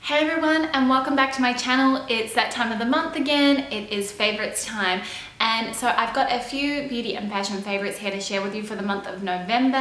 Hey everyone, and welcome back to my channel. It's that time of the month again. It is favorites time, and so I've got a few beauty and fashion favorites here to share with you for the month of November,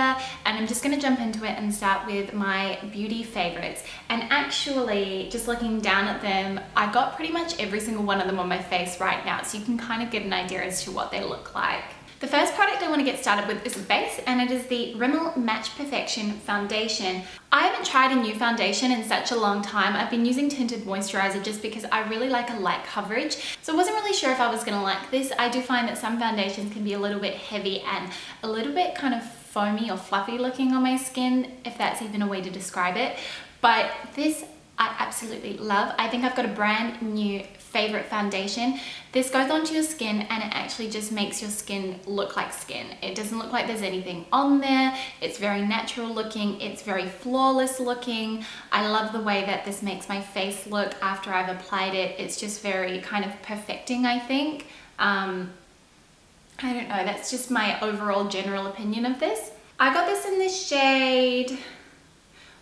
and I'm just going to jump into it and start with my beauty favorites. And actually, just looking down at them, I've got pretty much every single one of them on my face right now, so you can kind of get an idea as to what they look like. The first product I want to get started with is a base, and it is the Rimmel Match Perfection Foundation. I haven't tried a new foundation in such a long time. I've been using tinted moisturizer just because I really like a light coverage. So I wasn't really sure if I was going to like this. I do find that some foundations can be a little bit heavy and a little bit kind of foamy or fluffy looking on my skin, if that's even a way to describe it. But this I absolutely love. I think I've got a brand new favorite foundation. This goes onto your skin and it actually just makes your skin look like skin. It doesn't look like there's anything on there. It's very natural looking. It's very flawless looking. I love the way that this makes my face look after I've applied it. It's just very kind of perfecting, I think. I don't know, that's just my overall general opinion of this. I got this in this shade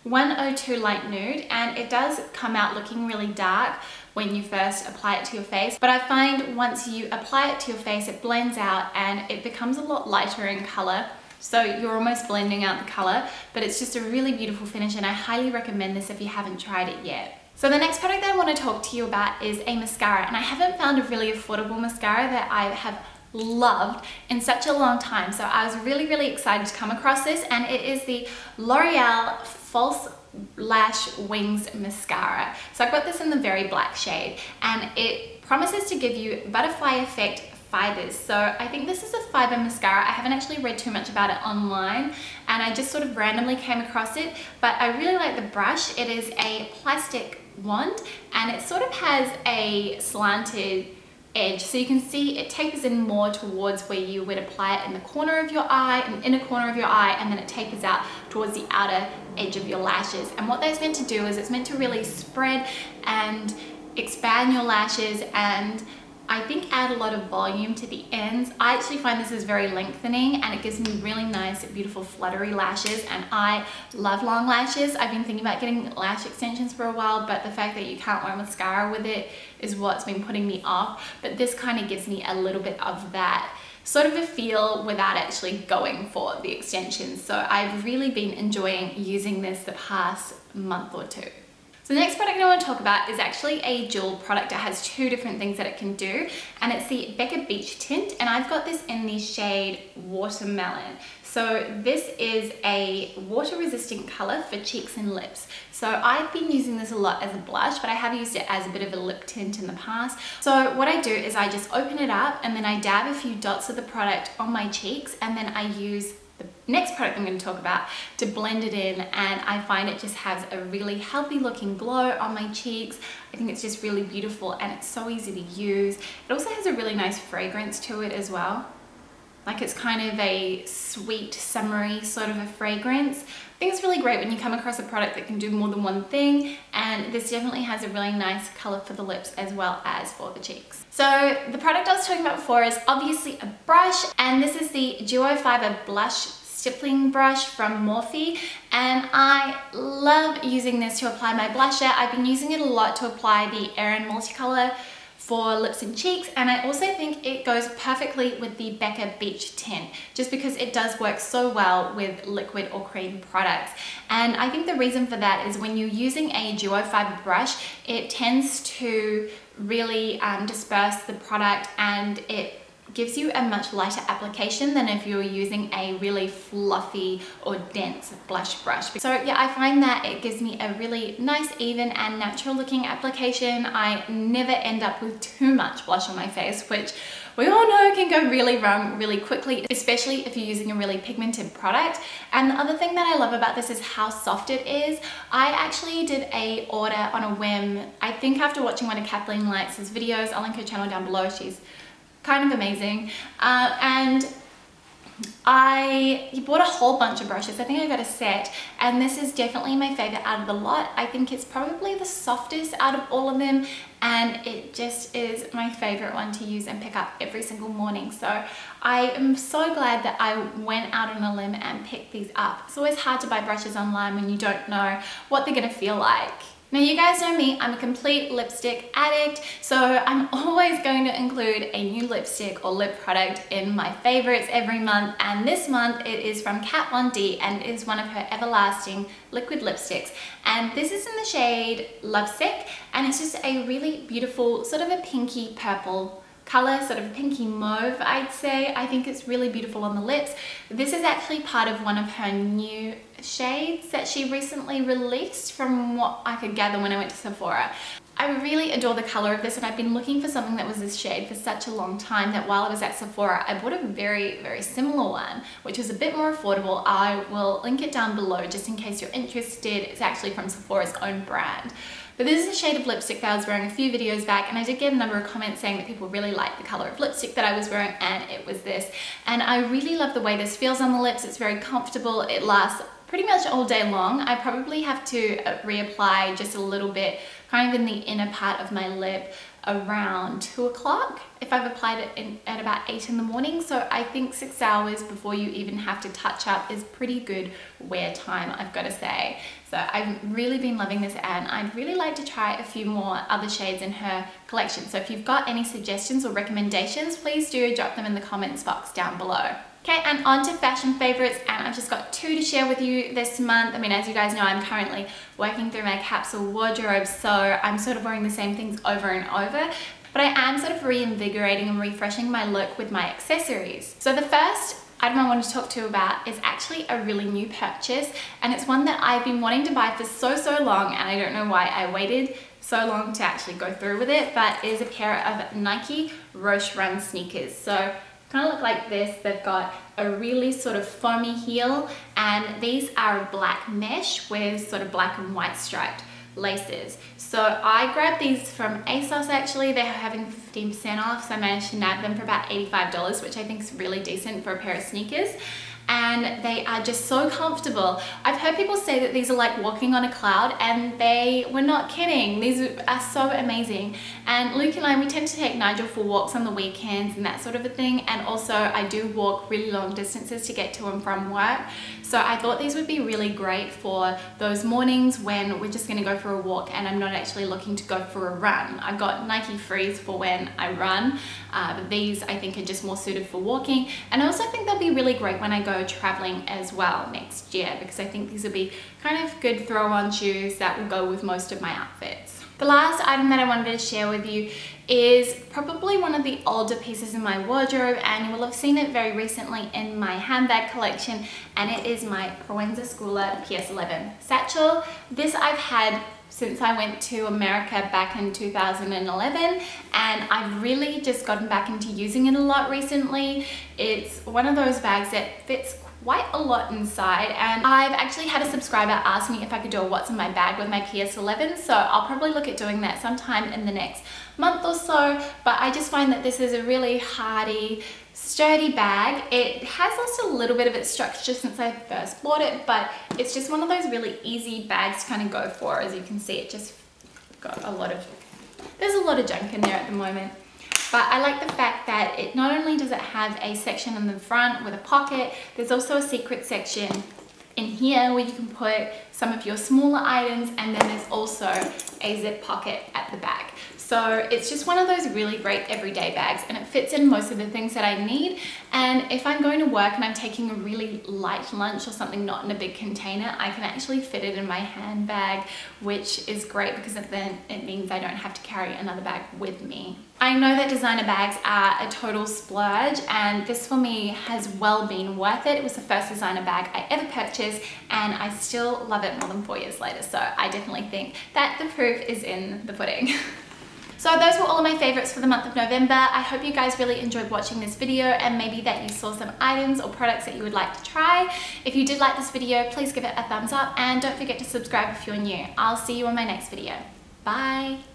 102 Light Nude, and it does come out looking really dark when you first apply it to your face, but I find once you apply it to your face it blends out and it becomes a lot lighter in color, so you're almost blending out the color, but it's just a really beautiful finish, and I highly recommend this if you haven't tried it yet. So the next product that I want to talk to you about is a mascara, and I haven't found a really affordable mascara that I have loved in such a long time, so I was really excited to come across this, and it is the L'Oreal False Lash Wings Mascara. So I've got this in the very black shade, and it promises to give you butterfly effect fibers. So I think this is a fiber mascara. I haven't actually read too much about it online, and I just sort of randomly came across it, but I really like the brush. It is a plastic wand, and it sort of has a slanted edge, so you can see it tapers in more towards where you would apply it in the corner of your eye, in the inner corner of your eye, and then it tapers out towards the outer edge of your lashes. And what that's meant to do is it's meant to really spread and expand your lashes, and I think add a lot of volume to the ends. I actually find this is very lengthening, and it gives me really nice, beautiful, fluttery lashes, and I love long lashes. I've been thinking about getting lash extensions for a while, but the fact that you can't wear mascara with it is what's been putting me off. But this kind of gives me a little bit of that sort of a feel without actually going for the extensions. So I've really been enjoying using this the past month or two. So the next product I want to talk about is actually a dual product. It has two different things that it can do, and it's the Becket Beach Tint, and I've got this in the shade Watermelon. So this is a water resistant color for cheeks and lips. So I've been using this a lot as a blush, but I have used it as a bit of a lip tint in the past. So what I do is I just open it up and then I dab a few dots of the product on my cheeks, and then I use the next product I'm going to talk about to blend it in, and I find it just has a really healthy looking glow on my cheeks. I think it's just really beautiful, and it's so easy to use. It also has a really nice fragrance to it as well. Like, it's kind of a sweet, summery sort of a fragrance. I think it's really great when you come across a product that can do more than one thing, and this definitely has a really nice color for the lips as well as for the cheeks. So the product I was talking about before is obviously a brush, and this is the Dual Fibre Blush Stippling Brush from Morphe, and I love using this to apply my blusher. I've been using it a lot to apply the Erin Multicolor for lips and cheeks, and I also think it goes perfectly with the Becket Beach Tint, just because it does work so well with liquid or cream products. And I think the reason for that is when you're using a duo fiber brush, it tends to really disperse the product, and it gives you a much lighter application than if you're using a really fluffy or dense blush brush. So yeah, I find that it gives me a really nice, even and natural looking application. I never end up with too much blush on my face, which we all know can go really wrong really quickly, especially if you're using a really pigmented product. And the other thing that I love about this is how soft it is. I actually did a order on a whim, I think after watching one of Kathleen Light's videos. I'll link her channel down below. She's kind of amazing, and I bought a whole bunch of brushes. I think I got a set, and this is definitely my favorite out of the lot. I think it's probably the softest out of all of them, and it just is my favorite one to use and pick up every single morning. So I am so glad that I went out on a limb and picked these up. It's always hard to buy brushes online when you don't know what they're gonna feel like Now you guys know me, I'm a complete lipstick addict, so I'm always going to include a new lipstick or lip product in my favorites every month, and this month it is from Kat Von D and it is one of her everlasting liquid lipsticks, and this is in the shade Lovesick, and it's just a really beautiful sort of a pinky purple color, sort of a pinky mauve, I'd say. I think it's really beautiful on the lips. This is actually part of one of her new shades that she recently released, from what I could gather when I went to Sephora. I really adore the color of this, and I've been looking for something that was this shade for such a long time that while I was at Sephora, I bought a very, very similar one, which was a bit more affordable. I will link it down below just in case you're interested. It's actually from Sephora's own brand. But this is a shade of lipstick that I was wearing a few videos back, and I did get a number of comments saying that people really liked the color of lipstick that I was wearing, and it was this. And I really love the way this feels on the lips. It's very comfortable. It lasts pretty much all day long. I probably have to reapply just a little bit, kind of in the inner part of my lip around 2 o'clock if I've applied it at about 8 in the morning. So I think 6 hours before you even have to touch up is pretty good wear time, I've got to say. So I've really been loving this, and I'd really like to try a few more other shades in her collection. So if you've got any suggestions or recommendations, please do drop them in the comments box down below. Okay, and on to fashion favorites, and I've just got 2 to share with you this month. I mean, as you guys know, I'm currently working through my capsule wardrobe, so I'm sort of wearing the same things over and over, but I am sort of reinvigorating and refreshing my look with my accessories. So the first item I want to talk to you about is actually a really new purchase, and it's one that I've been wanting to buy for so long, and I don't know why I waited so long to actually go through with it, but it is a pair of Nike Roshe Run sneakers. So kind of look like this. They've got a really sort of foamy heel, and these are black mesh with sort of black and white striped laces. So I grabbed these from ASOS actually. They're having 15% off, so I managed to nab them for about $85, which I think is really decent for a pair of sneakers. And they are just so comfortable. I've heard people say that these are like walking on a cloud, and they were not kidding. These are so amazing. And Luke and I, we tend to take Nigel for walks on the weekends and that sort of a thing. And also I do walk really long distances to get to and from work. So I thought these would be really great for those mornings when we're just gonna go for a walk and I'm not actually looking to go for a run. I've got Nike Frees for when I run, but these I think are just more suited for walking. And I also think they'll be really great when I go traveling as well next year, because I think these will be kind of good throw-on shoes that will go with most of my outfits. The last item that I wanted to share with you is probably one of the older pieces in my wardrobe, and you will have seen it very recently in my handbag collection, and it is my Proenza Schooler PS11 satchel. This I've had since I went to America back in 2011, and I've really just gotten back into using it a lot recently. It's one of those bags that fits quite a lot inside, and I've actually had a subscriber ask me if I could do a what's in my bag with my PS11, so I'll probably look at doing that sometime in the next month or so. But I just find that this is a really hardy, sturdy bag. It has lost a little bit of its structure since I first bought it, but it's just one of those really easy bags to kind of go for. As you can see, it just got there's a lot of junk in there at the moment. But I like the fact that it not only does it have a section in the front with a pocket, there's also a secret section in here where you can put some of your smaller items, and then there's also a zip pocket at the back. So it's just one of those really great everyday bags, and it fits in most of the things that I need. And if I'm going to work and I'm taking a really light lunch or something not in a big container, I can actually fit it in my handbag, which is great because then it means I don't have to carry another bag with me. I know that designer bags are a total splurge, and this for me has well been worth it. It was the first designer bag I ever purchased, and I still love it more than 4 years later. So I definitely think that the proof is in the pudding. So those were all of my favorites for the month of November. I hope you guys really enjoyed watching this video, and maybe that you saw some items or products that you would like to try. If you did like this video, please give it a thumbs up, and don't forget to subscribe if you're new. I'll see you on my next video. Bye.